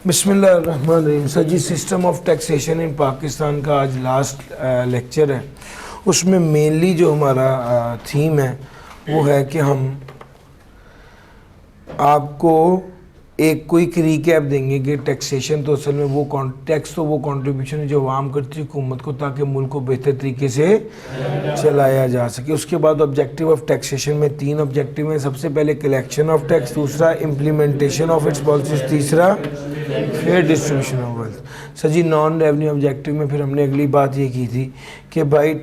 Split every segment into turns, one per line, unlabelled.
बिस्मिल्लाहिर्रहमानिर्रहीम। Sir ji, system of taxation in Pakistan का आज लास्ट लेक्चर है। उसमें मेनली जो हमारा थीम है वो है कि हम आपको एक क्विक रिकैप देंगे कि टैक्सेशन तो असल में वो टैक्स तो वो कंट्रीब्यूशन है जो आवाम करती है हुकूमत को, ताकि मुल्क को बेहतर तरीके से चलाया जा सके। उसके बाद ऑब्जेक्टिव ऑफ टैक्सेशन में 3 ऑब्जेक्टिव हैं। सबसे पहले कलेक्शन ऑफ टैक्स, दूसरा इम्प्लीमेंटेशन ऑफ इट्स पॉलिसीज, तीसरा fair distribution of wealth. Sir ji, non revenue objective में फिर हमने अगली बात ये की थी कि भाई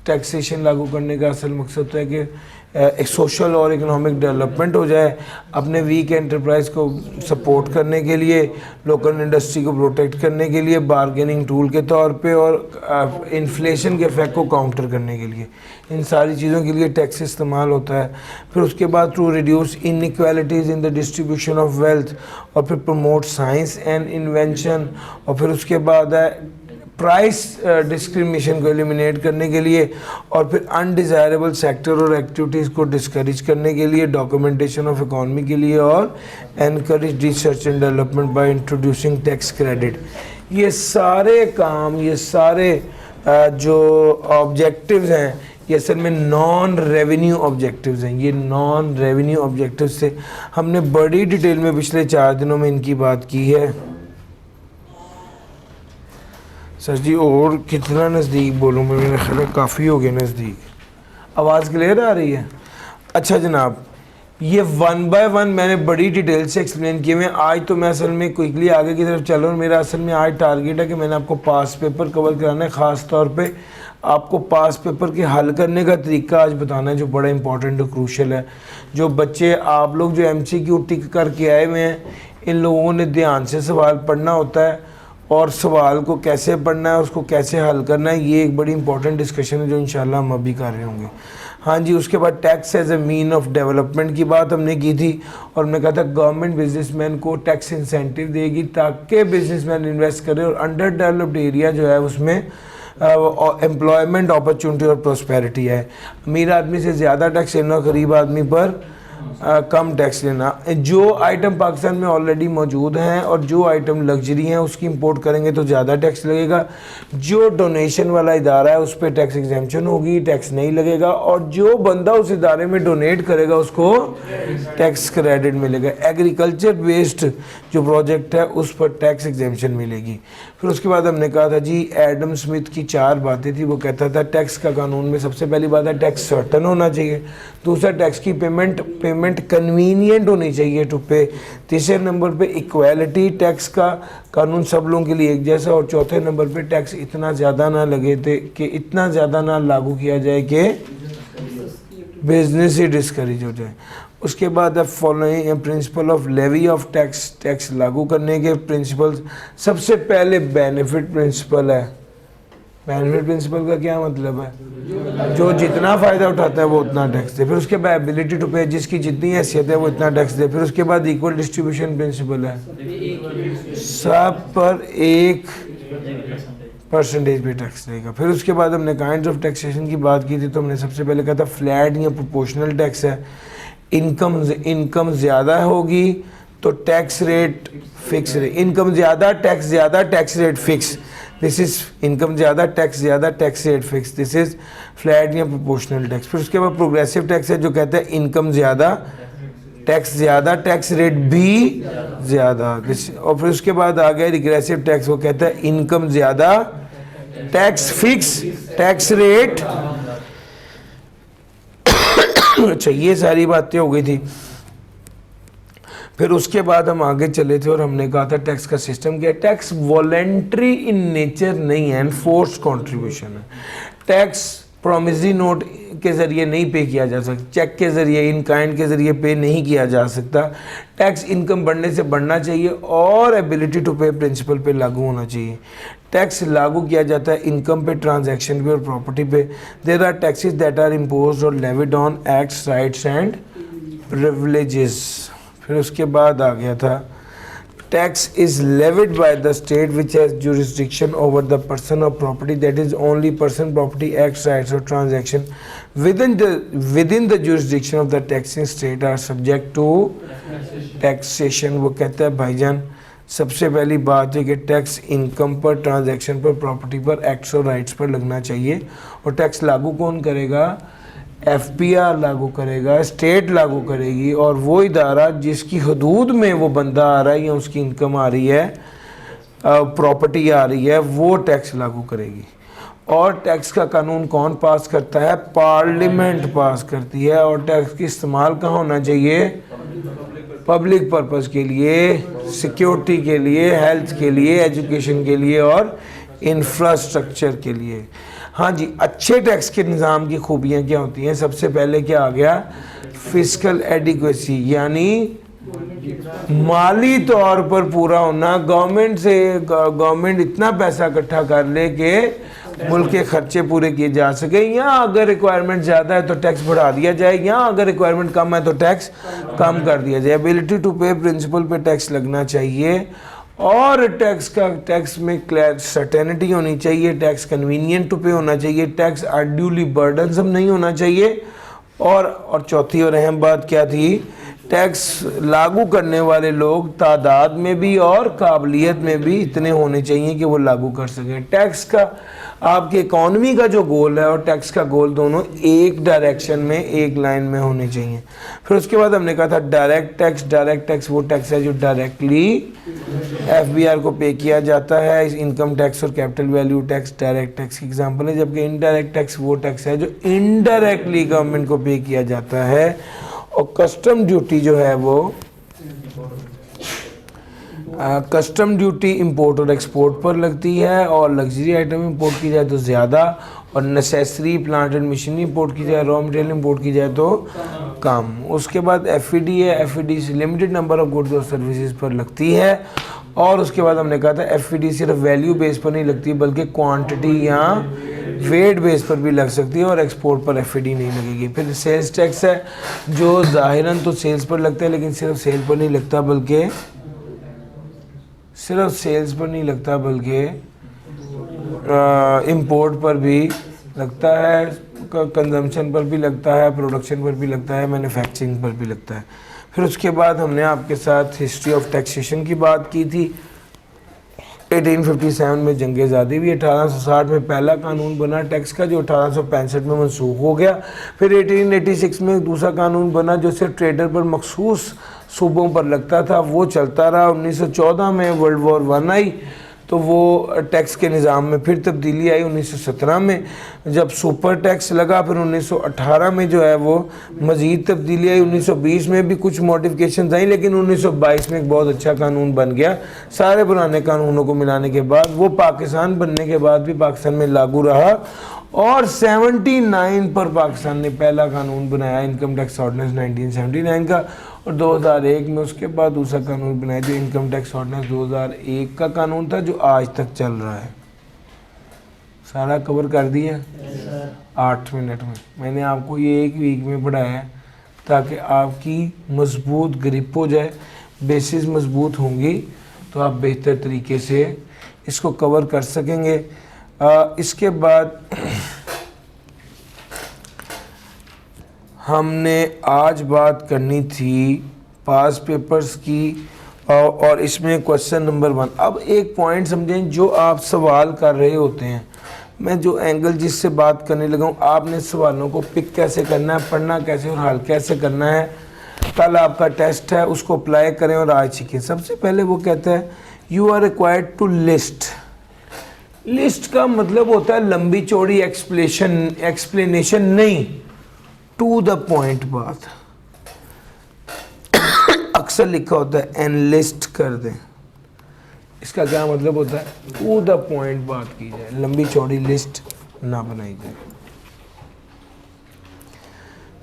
टैक्सेशन लागू करने का असल मकसद तो है कि एक सोशल और इकोनॉमिक डेवलपमेंट हो जाए, अपने वीक एंटरप्राइज को सपोर्ट करने के लिए, लोकल इंडस्ट्री को प्रोटेक्ट करने के लिए, बारगेनिंग टूल के तौर पे, और इन्फ्लेशन के इफेक्ट को काउंटर करने के लिए। इन सारी चीज़ों के लिए टैक्स इस्तेमाल होता है। फिर उसके बाद to reduce inequalities in the distribution of wealth, और फिर प्रमोट साइंस एंड इन्वेंशन, और फिर उसके बाद है प्राइस डिस्क्रिमिनेशन को एलिमिनेट करने के लिए, और फिर अनडिज़ायरेबल सेक्टर और एक्टिविटीज़ को डिस्करेज करने के लिए, डॉक्यूमेंटेशन ऑफ इकॉनमी के लिए, और encourage research and development by introducing tax credit. ये सारे काम, ये सारे जो ऑब्जेक्टिव्स हैं, ये असल में नॉन रेवेन्यू ऑब्जेक्टिव्स हैं। ये नॉन रेवेन्यू ऑब्जेक्टिव्स से हमने बड़ी डिटेल में पिछले 4 दिनों में इनकी बात की है। सर जी, और कितना नज़दीक बोलूँ मैं? मेरा ख्याल काफ़ी हो गया नज़दीक। आवाज़ क्लियर आ रही है? अच्छा जनाब, ये 1 बाय 1 मैंने बड़ी डिटेल से एक्सप्लेन किए हुए। आज तो मैं असल में क्विकली आगे की तरफ चल रहा हूँ। मेरा असल में आज टारगेट है कि मैंने आपको पास पेपर कवर कराना है। ख़ास तौर पे आपको पास पेपर के हल करने का तरीका आज बताना है, जो बड़ा इंपॉर्टेंट और क्रूशल है। जो बच्चे आप लोग जो MCQ टिक करके आए हुए हैं, इन लोगों ने ध्यान से सवाल पढ़ना होता है, और सवाल को कैसे पढ़ना है, उसको कैसे हल करना है, ये एक बड़ी इंपॉर्टेंट डिस्कशन है जो इंशाल्लाह हम अभी कर रहे होंगे। हाँ जी, उसके बाद tax as a mean of development की बात हमने की थी, और हमने कहा था गवर्नमेंट बिजनेसमैन को टैक्स इंसेंटिव देगी ताकि बिजनेसमैन इन्वेस्ट करे, और अंडर डेवलप्ड एरिया जो है उसमें एम्प्लॉयमेंट अपॉर्चुनिटी और प्रोस्पेरिटी है। अमीर आदमी से ज़्यादा टैक्स लेना, गरीब आदमी पर कम टैक्स लेना। जो आइटम पाकिस्तान में ऑलरेडी मौजूद हैं और जो आइटम लग्जरी हैं उसकी इंपोर्ट करेंगे तो ज़्यादा टैक्स लगेगा। जो डोनेशन वाला इदारा है उस पर टैक्स एग्जेम्पशन होगी, टैक्स नहीं लगेगा, और जो बंदा उस इदारे में डोनेट करेगा उसको टैक्स क्रेडिट मिलेगा। एग्रीकल्चर बेस्ड जो प्रोजेक्ट है उस पर टैक्स एग्जेम्पशन मिलेगी। फिर उसके बाद हमने कहा था जी, एडम स्मिथ की 4 बातें थी। वो कहता था टैक्स का कानून में सबसे पहली बात है टैक्स सर्टन होना चाहिए, दूसरा टैक्स की पेमेंट कन्वीनियंट होनी चाहिए टू पे, तीसरे नंबर पे इक्वालिटी, टैक्स का कानून सब लोगों के लिए एक जैसा, और चौथे नंबर पे टैक्स इतना ज़्यादा ना लगे थे कि इतना ज़्यादा ना लागू किया जाए कि बिजनेस ही डिस्करेज हो जाए। उसके बाद अब following principle of levy of tax, tax लागू करने के प्रिंसिपल्स। सबसे पहले बेनिफिट प्रिंसिपल है। बेनिफिट प्रिंसिपल का क्या मतलब है? जो जितना फ़ायदा उठाता है वो उतना टैक्स दे। फिर उसके बाद एबिलिटी टू पे, जिसकी जितनी हैसियत है वो इतना टैक्स दे। फिर उसके बाद इक्वल डिस्ट्रीब्यूशन प्रिंसिपल है, सब पर 1% पे टैक्स देगा। फिर उसके बाद हमने काइंड्स ऑफ टैक्सेशन की बात की थी, तो हमने सबसे पहले कहा था फ्लैट या प्रोपोर्शनल टैक्स है। इनकम ज़्यादा होगी तो टैक्स रेट फिक्स रहे। इनकम ज़्यादा, tax rate fix. This is income ज़्यादा, tax rate fix. This is flat या प्रोपोर्शनल टैक्स। फिर उसके बाद प्रोग्रेसिव टैक्स है, जो कहता है इनकम ज़्यादा, टैक्स रेट भी ज़्यादा। और फिर उसके बाद आ गया रिग्रेसिव टैक्स। वो कहता है इनकम ज़्यादा, टैक्स फिक्स, टैक्स रेट। अच्छा, ये सारी बातें हो गई थी। फिर उसके बाद हम आगे चले थे और हमने कहा था टैक्स का सिस्टम क्या है। टैक्स वॉलेंट्री इन नेचर नहीं है, एनफोर्स्ड कंट्रीब्यूशन है। टैक्स प्रोमिसरी नोट के ज़रिए नहीं पे किया जा सकता, चेक के ज़रिए, इन काइंड के ज़रिए पे नहीं किया जा सकता। टैक्स इनकम बढ़ने से बढ़ना चाहिए और एबिलिटी टू पे प्रिंसिपल पे लागू होना चाहिए। टैक्स लागू किया जाता है इनकम पे, ट्रांजैक्शन पे और प्रॉपर्टी पे। There are taxes that are imposed और levied on acts, rights and privileges. फिर उसके बाद आ गया था tax is levied by the state which has jurisdiction over the person of property, that is only person, property, acts, rights और transaction within the jurisdiction of the taxing state are subject to taxation। वो कहता है भाईजान सबसे पहली बात है कि टैक्स इनकम पर, ट्रांजैक्शन पर, प्रॉपर्टी पर, एक्ट्स और राइट्स पर लगना चाहिए। और टैक्स लागू कौन करेगा? एफपीआर लागू करेगा, स्टेट लागू करेगी, और वो इदारा जिसकी हदूद में वो बंदा आ रहा है या उसकी इनकम आ रही है, प्रॉपर्टी आ रही है, वो टैक्स लागू करेगी। और टैक्स का कानून कौन पास करता है? पार्लियामेंट पास करती है। और टैक्स की इस्तेमाल कहाँ होना चाहिए? पब्लिक पर्पस के लिए, सिक्योरिटी के लिए, हेल्थ के लिए, एजुकेशन के लिए और इंफ्रास्ट्रक्चर के लिए। हाँ जी, अच्छे टैक्स के निज़ाम की खूबियाँ क्या होती हैं? सबसे पहले क्या आ गया? फिस्कल एडिक्वेसी, यानी माली तौर पर पूरा होना। गवर्नमेंट इतना पैसा इकट्ठा कर ले कि मुल्क के खर्चे पूरे किए जा सके, या अगर रिक्वायरमेंट ज़्यादा है तो टैक्स बढ़ा दिया जाए, या अगर रिक्वायरमेंट कम है तो टैक्स कम कर दिया जाए। एबिलिटी टू पे प्रिंसिपल पे टैक्स लगना चाहिए। और टैक्स में सर्टेनिटी होनी चाहिए। टैक्स कन्वीनियंट टू पे होना चाहिए। टैक्स अनड्यूली बर्डनसम नहीं होना चाहिए। और चौथी और अहम बात क्या थी? टैक्स लागू करने वाले लोग तादाद में भी और काबिलियत में भी इतने होने चाहिए कि वो लागू कर सकें। टैक्स का आपकी इकॉनमी का जो गोल है और टैक्स का गोल दोनों एक डायरेक्शन में, एक लाइन में होने चाहिए। फिर उसके बाद हमने कहा था डायरेक्ट टैक्स। डायरेक्ट टैक्स वो टैक्स है जो डायरेक्टली एफबीआर को पे किया जाता है। इनकम टैक्स और capital value tax direct tax की एग्जांपल है, जबकि इनडायरेक्ट टैक्स वो टैक्स है जो इनडायरेक्टली गवर्नमेंट को पे किया जाता है। और कस्टम ड्यूटी जो है वो कस्टम ड्यूटी इंपोर्ट और एक्सपोर्ट पर लगती है, और लग्जरी आइटम इंपोर्ट की जाए तो ज़्यादा, और necessary plant and machinery import की जाए, रॉ मटेरियल इंपोर्ट की जाए तो कम। उसके बाद एफईडी है। एफईडी से लिमिटेड नंबर ऑफ गुड्स और सर्विसेज पर लगती है। और उसके बाद हमने कहा था एफईडी सिर्फ वैल्यू बेस पर नहीं लगती बल्कि क्वांटिटी या वेट बेस पर भी लग सकती है, और एक्सपोर्ट पर एफईडी नहीं लगेगी। फिर सेल्स टैक्स है जो ज़ाहिरन तो सेल्स पर लगता है, लेकिन सिर्फ सेल पर नहीं लगता बल्कि इंपोर्ट पर भी लगता है, कंजम्पशन पर भी लगता है, प्रोडक्शन पर भी लगता है, मैन्युफैक्चरिंग पर भी लगता है। फिर उसके बाद हमने आपके साथ हिस्ट्री ऑफ टैक्सेशन की बात की थी। 1857 में जंग आज़ादी हुई। 1860 में पहला कानून बना टैक्स का जो 1865 में मनसूख हो गया। फिर 1886 में दूसरा कानून बना जो सिर्फ ट्रेडर पर मखसूस सूबों पर लगता था, वो चलता रहा। 1914 में वर्ल्ड वॉर 1 आई तो वो टैक्स के निज़ाम में फिर तब्दीली आई। 1917 में जब सुपर टैक्स लगा, फिर 1918 में जो है वो मज़ीद तब्दीली आई। 1920 में भी कुछ मॉडिफिकेशन आई, लेकिन 1922 में एक बहुत अच्छा कानून बन गया। सारे पुराने कानूनों को मिलाने के बाद वो पाकिस्तान बनने के बाद भी पाकिस्तान में लागू रहा। और 79 पर पाकिस्तान ने पहला कानून बनाया, इनकम टैक्स ऑर्डिनेंस 1979 का। और 2001 में उसके बाद दूसरा कानून बनाया जो इनकम टैक्स ऑर्डिनेंस 2001 का कानून था, जो आज तक चल रहा है। सारा कवर कर दिया 8 मिनट में। मैंने आपको ये 1 वीक में पढ़ाया है ताकि आपकी मजबूत ग्रिप हो जाए, बेसिस मजबूत होंगी तो आप बेहतर तरीके से इसको कवर कर सकेंगे। इसके बाद हमने आज बात करनी थी पास पेपर्स की, और इसमें क्वेश्चन नंबर 1। अब एक पॉइंट समझें, जो आप सवाल कर रहे होते हैं, मैं जो एंगल जिससे बात करने लगा हूँ, आपने सवालों को पिक कैसे करना है, पढ़ना कैसे और हल कैसे करना है। कल आपका टेस्ट है, उसको अप्लाई करें और आज सीखें। सबसे पहले वो कहता है you are required to list. List का मतलब होता है लंबी चौड़ी एक्सप्लेनेशन नहीं, टू द पॉइंट बात। अक्सर लिखा होता है एनलिस्ट कर दें, इसका क्या मतलब होता है? टू द पॉइंट बात की जाए, लंबी चौड़ी लिस्ट ना बनाई जाए।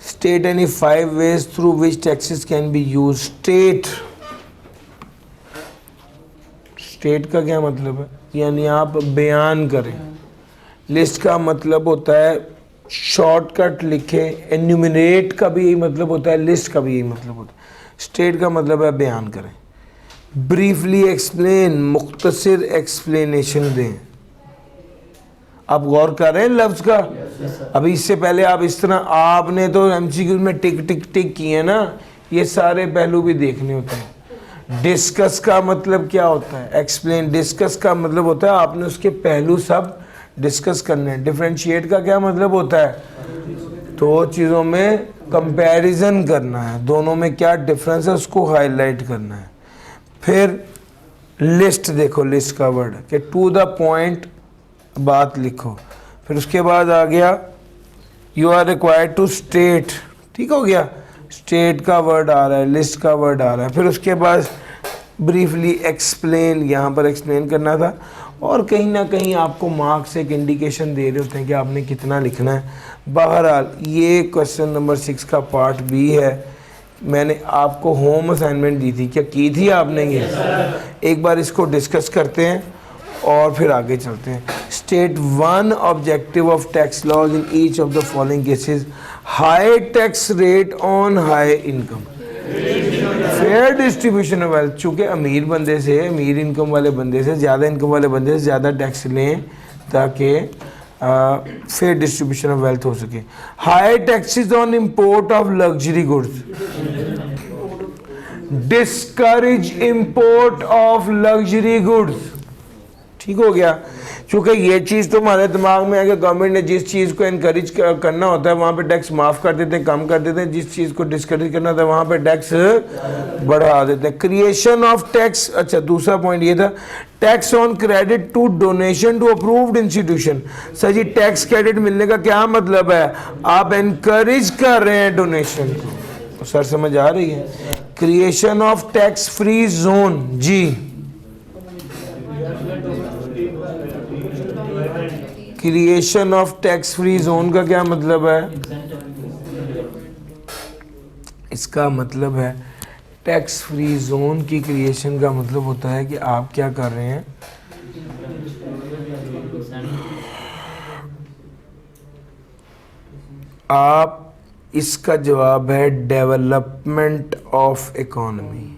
State any 5 ways through which taxes can be use. State का क्या मतलब है? यानी आप बयान करें। लिस्ट का मतलब होता है शॉर्टकट लिखें। एन्यूमरेट का भी यही मतलब होता है, लिस्ट का भी यही मतलब होता है। स्टेट का मतलब है बयान करें। ब्रीफली एक्सप्लेन, मुख्तसर एक्सप्लेनेशन दें। आप गौर कर रहे हैं लफ्ज़ का? अभी इससे पहले आप इस तरह, आपने तो एमसीक्यू में टिक टिक टिक किए ना, ये सारे पहलू भी देखने होते हैं। डिस्कस का मतलब क्या होता है? एक्सप्लेन। डिस्कस का मतलब होता है आपने उसके पहलू सब डिस्कस करने हैं। डिफरेंशिएट का क्या मतलब होता है? दो चीज़ों में कंपैरिजन करना है, दोनों में क्या डिफरेंस है उसको हाईलाइट करना है। फिर लिस्ट देखो, लिस्ट का वर्ड कि टू द पॉइंट बात लिखो। फिर उसके बाद आ गया you are required to state, ठीक हो गया, स्टेट का वर्ड आ रहा है, लिस्ट का वर्ड आ रहा है। फिर उसके बाद ब्रीफली एक्सप्लेन, यहाँ पर एक्सप्लेन करना था। और कहीं ना कहीं आपको मार्क्स एक इंडिकेशन दे रहे होते हैं कि आपने कितना लिखना है। बहरहाल ये क्वेश्चन नंबर 6 का पार्ट बी है। मैंने आपको होम असाइनमेंट दी थी, क्या की थी आपने? ये एक बार इसको डिस्कस करते हैं और फिर आगे चलते हैं। State one objective of tax laws in each of the following cases. High tax rate on high income, fair distribution of wealth, चूँकि अमीर बंदे से, अमीर इनकम वाले बंदे से, ज़्यादा इनकम वाले बंदे से ज़्यादा टैक्स लें ताकि फेयर डिस्ट्रीब्यूशन ऑफ वेल्थ हो सके। High taxes on import of luxury goods, discourage import of luxury goods, ठीक हो गया। क्योंकि ये चीज़ तो हमारे दिमाग में है कि गवर्नमेंट ने जिस चीज़ को इनकरेज करना होता है वहाँ पे टैक्स माफ़ कर देते हैं, कम कर देते हैं। जिस चीज़ को डिस्करेज करना होता है वहाँ पे टैक्स बढ़ा देते हैं। क्रिएशन ऑफ टैक्स, अच्छा दूसरा पॉइंट ये था, tax on credit to donation to approved institution. Sir ji tax credit मिलने का क्या मतलब है? आप इनकरेज कर रहे हैं डोनेशन को। सर समझ आ रही है? Creation of tax free zone, जी creation of tax free zone का क्या मतलब है? इसका मतलब है टैक्स फ्री जोन की क्रिएशन का मतलब होता है कि आप क्या कर रहे हैं, आप, इसका जवाब है डेवलपमेंट ऑफ इकोनॉमी।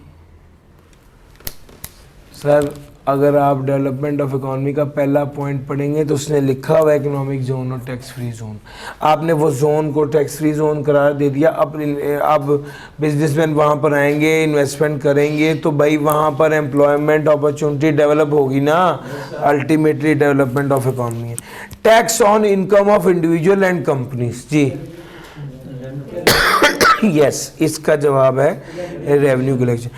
सर अगर आप डेवलपमेंट ऑफ इकोनॉमी का पहला पॉइंट पढ़ेंगे तो उसने लिखा हुआ है इकोनॉमिक जोन और टैक्स फ्री जोन। आपने वो जोन को टैक्स फ्री जोन करार दे दिया। अब बिजनेसमैन वहाँ पर आएंगे, इन्वेस्टमेंट करेंगे, तो भाई वहाँ पर एम्प्लॉयमेंट अपॉर्चुनिटी डेवलप होगी ना, अल्टीमेटली डेवलपमेंट ऑफ इकोनॉमी है। Tax on income of individual and companies, जी यस इसका जवाब है revenue collection.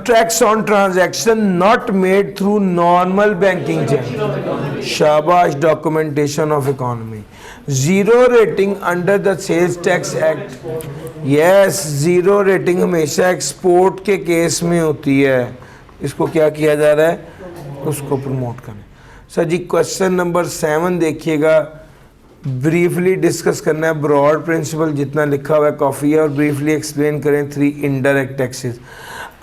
Tax on transaction not made through normal banking channel, शाबाश, documentation of economy. Zero rating under the sales tax act, yes zero rating हमेशा export के case में होती है। इसको क्या किया जा रहा है? उसको प्रमोट करें। सर जी क्वेश्चन नंबर 7 देखिएगा, ब्रीफली डिस्कस करना है ब्रॉड प्रिंसिपल जितना लिखा हुआ है कॉफी है, और ब्रीफली एक्सप्लेन करें 3 इनडायरेक्ट टैक्सेस।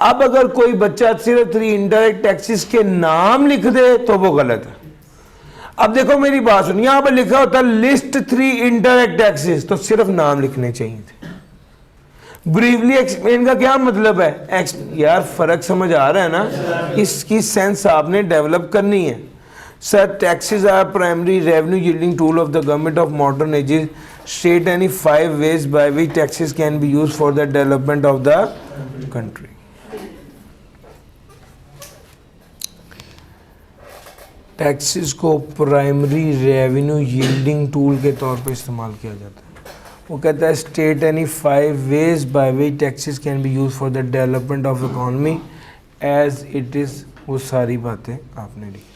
अब अगर कोई बच्चा सिर्फ 3 इनडायरेक्ट टैक्सेस के नाम लिख दे तो वो गलत है। अब देखो मेरी बात सुनिए, यहां पर लिखा होता लिस्ट 3 इनडायरेक्ट टैक्सेस, तो सिर्फ नाम लिखने चाहिए थे। ब्रीफली एक्सप्लेन का क्या मतलब है? यार फर्क समझ आ रहा है ना? इसकी सेंस आपने डेवलप करनी है। Sir, taxes are primary revenue yielding tool of the government of modern ages. State any 5 ways by which taxes can be used for the development of the country. Taxes को primary revenue yielding tool के तौर पे इस्तेमाल किया जाता है। वो कहता है state any 5 ways by which taxes can be used for the development of economy as it is। वो सारी बातें आपने लिखी।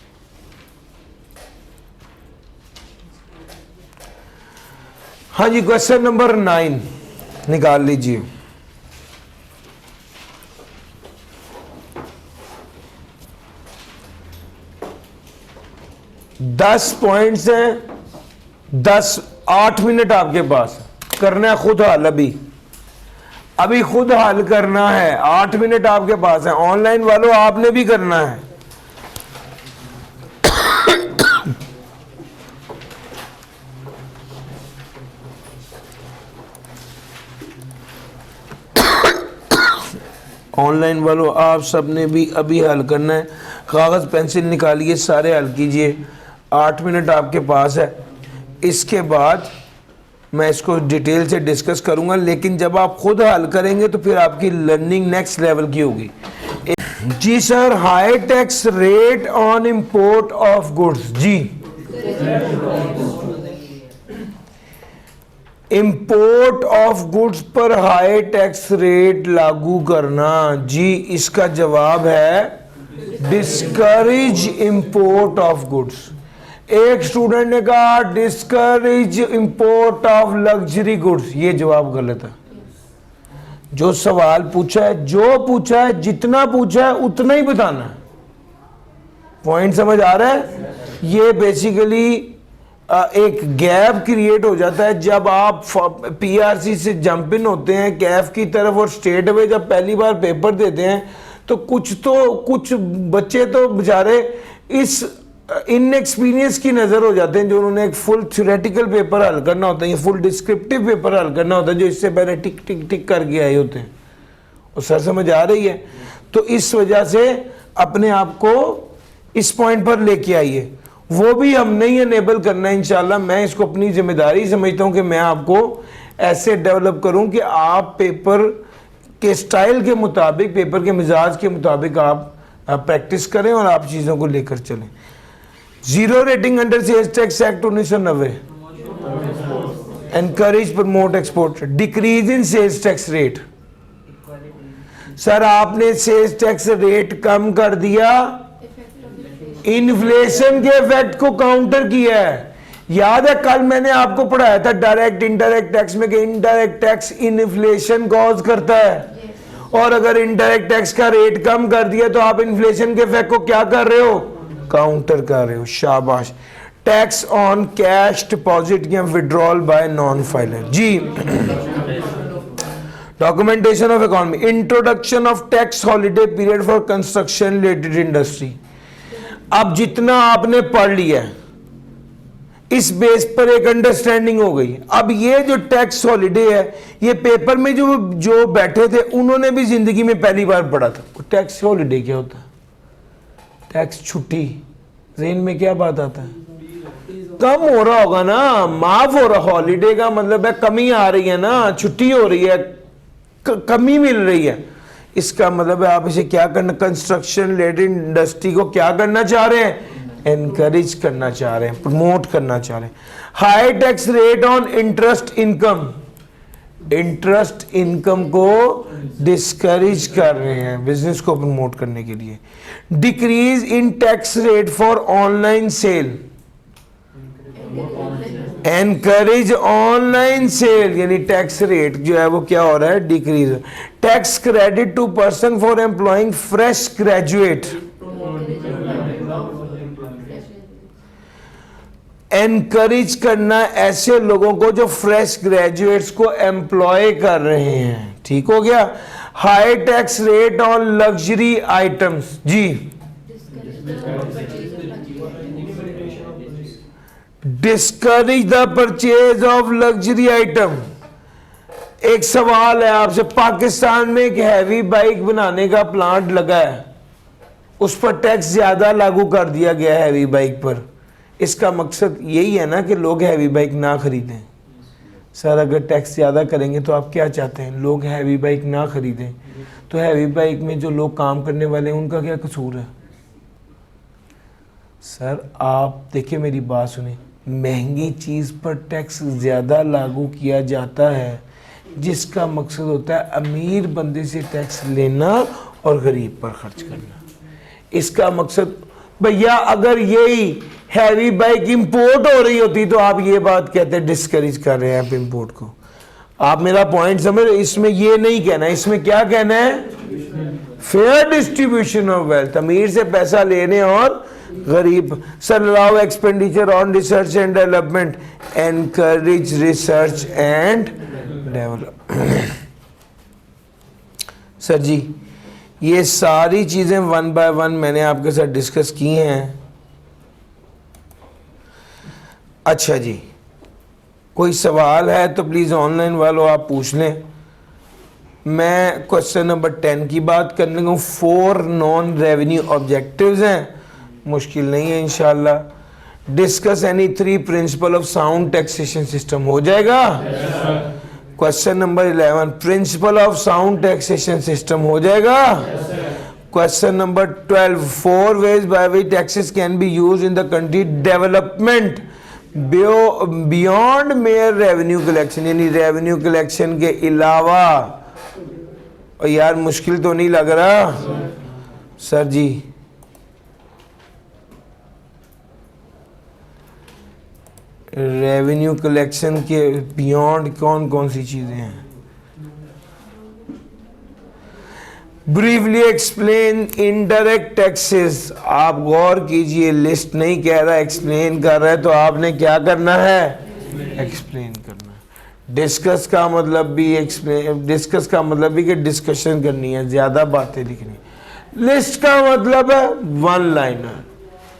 हाँ जी क्वेश्चन नंबर 9 निकाल लीजिए। दस पॉइंट्स हैं, 8 मिनट आपके पास, करना है खुद हल। अभी खुद हल करना है, 8 मिनट आपके पास है। ऑनलाइन वालों आपने भी करना है। ऑनलाइन वालों आप सब ने भी अभी हल करना है। कागज़ पेंसिल निकालिए, सारे हल कीजिए। 8 मिनट आपके पास है। इसके बाद मैं इसको डिटेल से डिस्कस करूंगा, लेकिन जब आप खुद हल करेंगे तो फिर आपकी लर्निंग नेक्स्ट लेवल की होगी। जी sir, high tax rate on import of goods. जी, इंपोर्ट ऑफ गुड्स पर हाई टैक्स रेट लागू करना। जी, इसका जवाब है डिस्करेज इंपोर्ट ऑफ गुड्स। एक स्टूडेंट ने कहा discourage import of luxury goods, ये जवाब गलत है। जो सवाल पूछा है, जो पूछा है, जितना पूछा है उतना ही बताना है। पॉइंट समझ आ रहा है? ये बेसिकली एक गैप क्रिएट हो जाता है जब आप पीआरसी से जंप इन होते हैं कैफ की तरफ, और स्टेट में जब पहली बार पेपर देते हैं तो कुछ बच्चे तो बेचारे इस इनएक्सपीरियंस की नज़र हो जाते हैं, जो उन्होंने एक फुल थ्योरेटिकल पेपर हल करना होता है या फुल डिस्क्रिप्टिव पेपर हल करना होता है, जो इससे पहले टिक टिक टिक करके आए होते हैं। और सर समझ आ रही है? तो इस वजह से अपने आप को इस पॉइंट पर लेके आइए। वो भी हमने ही एनेबल करना है इंशाल्लाह। मैं इसको अपनी जिम्मेदारी समझता हूँ कि मैं आपको ऐसे डेवलप करूँ कि आप पेपर के स्टाइल के मुताबिक, पेपर के मिजाज के मुताबिक आप प्रैक्टिस करें और आप चीज़ों को लेकर चलें। Zero rating under sales tax act 1990, encourage promote export, decrease in sales tax rate. Sir आपने सेल्स टैक्स रेट कम कर दिया, इन्फ्लेशन के इफेक्ट को काउंटर किया है। याद है कल मैंने आपको पढ़ाया था डायरेक्ट इनडायरेक्ट टैक्स में कि इनडायरेक्ट टैक्स इन्फ्लेशन कॉज करता है, और अगर इनडायरेक्ट टैक्स का रेट कम कर दिया तो आप इन्फ्लेशन के इफेक्ट को क्या कर रहे हो? काउंटर कर रहे हो। शाबाश। टैक्स ऑन कैश डिपॉजिट या विड्रॉल बाय नॉन फाइलर। जी, documentation of economy, introduction of tax holiday period for construction related industry. अब जितना आपने पढ़ लिया है इस बेस पर एक अंडरस्टैंडिंग हो गई। अब ये जो टैक्स हॉलिडे है, ये पेपर में जो बैठे थे उन्होंने भी जिंदगी में पहली बार पढ़ा था। टैक्स हॉलिडे क्या होता है? टैक्स छुट्टी। ज़हन में क्या बात आता है? कम हो रहा होगा ना, माफ हो रहा। हॉलिडे का मतलब है कमी आ रही है ना, छुट्टी हो रही है, कमी मिल रही है। इसका मतलब है आप इसे क्या करना, कंस्ट्रक्शन रिलेटेड इंडस्ट्री को क्या करना चाह रहे हैं? एनकरेज करना चाह रहे हैं, प्रमोट करना चाह रहे हैं। High tax rate on interest income, interest income को डिस्करेज कर रहे हैं बिजनेस को प्रमोट करने के लिए। Decrease in tax rate for online sale, encourage online sale, यानी टैक्स रेट जो है वो क्या हो रहा है? Decrease. Tax credit to person for employing fresh graduate, encourage करना ऐसे लोगों को जो फ्रेश ग्रेजुएट्स को एम्प्लॉय कर रहे हैं। ठीक हो गया। High tax rate on luxury items. जी, discourage the purchase of luxury item. एक सवाल है आपसे, पाकिस्तान में एक हैवी बाइक बनाने का प्लांट लगा है, उस पर टैक्स ज्यादा लागू कर दिया गया है हैवी बाइक पर। इसका मकसद यही है ना कि लोग हैवी बाइक ना खरीदें। सर अगर टैक्स ज़्यादा करेंगे तो आप क्या चाहते हैं? लोग हैवी बाइक ना खरीदें। तो हैवी बाइक में जो लोग काम करने वाले हैं उनका क्या कसूर है? सर आप देखिए, मेरी बात सुने, महंगी चीज़ पर टैक्स ज़्यादा लागू किया जाता है जिसका मकसद होता है अमीर बंदे से टैक्स लेना और गरीब पर खर्च करना। इसका मकसद भैया, अगर यही हैवी बाइक इंपोर्ट हो रही होती तो आप ये बात कहते डिस्करेज कर रहे हैं आप इंपोर्ट को। आप मेरा पॉइंट समझ, इसमें ये नहीं कहना, इसमें क्या कहना है? फेयर डिस्ट्रीब्यूशन ऑफ वेल्थ, अमीर से पैसा लेने और गरीब। Sir allow expenditure on research and development, encourage research and development. Sir जी ये सारी चीज़ें वन बाय वन मैंने आपके साथ डिस्कस की हैं। अच्छा जी, कोई सवाल है तो प्लीज़ ऑनलाइन वालों आप पूछ लें। मैं क्वेश्चन नंबर 10 की बात करने को, 4 नॉन रेवेन्यू ऑब्जेक्टिव्स हैं, मुश्किल नहीं है इंशाल्लाह। Discuss any 3 principle of sound taxation system, हो जाएगा। Question number 11 principle of sound taxation system, हो जाएगा। Question number 12, 4 ways by which taxes can be used in the country development beyond mere revenue collection, यानी revenue collection के अलावा। और यार मुश्किल तो नहीं लग रहा सर जी? रेवेन्यू कलेक्शन के बियॉन्ड कौन कौन सी चीजें हैं? Briefly explain indirect taxes. आप गौर कीजिए, लिस्ट नहीं कह रहा, एक्सप्लेन कर रहा है, तो आपने क्या करना है? एक्सप्लेन करना है। डिस्कस का मतलब भी एक्सप्लेन, डिस्कस का मतलब भी कि डिस्कशन करनी है, ज्यादा बातें लिखनी। लिस्ट का मतलब है वन लाइनर।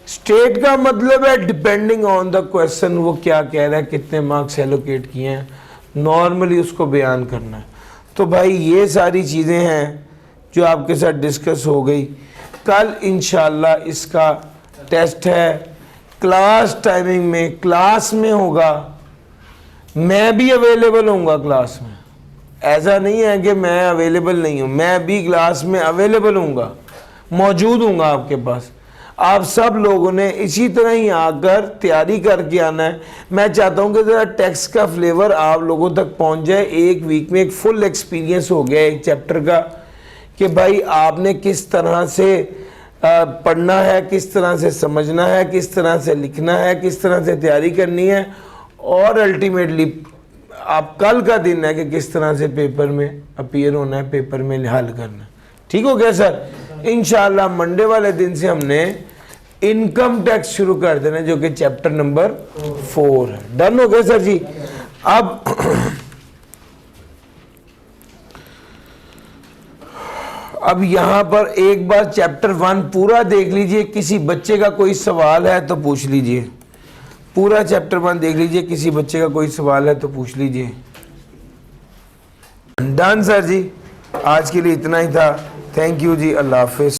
स्टेट का मतलब है डिपेंडिंग ऑन द क्वेश्चन वो क्या कह रहा है, कितने मार्क्स एलोकेट किए हैं, नॉर्मली उसको बयान करना है। तो भाई ये सारी चीज़ें हैं जो आपके साथ डिस्कस हो गई। कल इंशाल्लाह इसका टेस्ट है, क्लास टाइमिंग में, क्लास में होगा। मैं भी अवेलेबल होऊंगा क्लास में, ऐसा नहीं है कि मैं अवेलेबल नहीं हूँ, मैं भी क्लास में अवेलेबल होऊंगा, मौजूद हूँगा आपके पास। आप सब लोगों ने इसी तरह ही आकर तैयारी करके आना है। मैं चाहता हूँ कि ज़रा टेक्स्ट का फ्लेवर आप लोगों तक पहुँच जाए। एक वीक में एक फुल एक्सपीरियंस हो गया एक चैप्टर का, कि भाई आपने किस तरह से पढ़ना है, किस तरह से समझना है, किस तरह से लिखना है, किस तरह से तैयारी करनी है, और अल्टीमेटली आप कल का दिन है कि किस तरह से पेपर में अपीयर होना है, पेपर में हल करना है। ठीक हो गया सर? इंशाल्लाह मंडे वाले दिन से हमने इनकम टैक्स शुरू कर देना, जो कि चैप्टर नंबर 4 है। डन हो गया सर जी? अब यहाँ पर एक बार चैप्टर 1 पूरा देख लीजिए। किसी बच्चे का कोई सवाल है तो पूछ लीजिए। पूरा चैप्टर 1 देख लीजिए, किसी बच्चे का कोई सवाल है तो पूछ लीजिए। Done sir ji? आज के लिए इतना ही था। थैंक यू जी, अल्लाह हाफिज।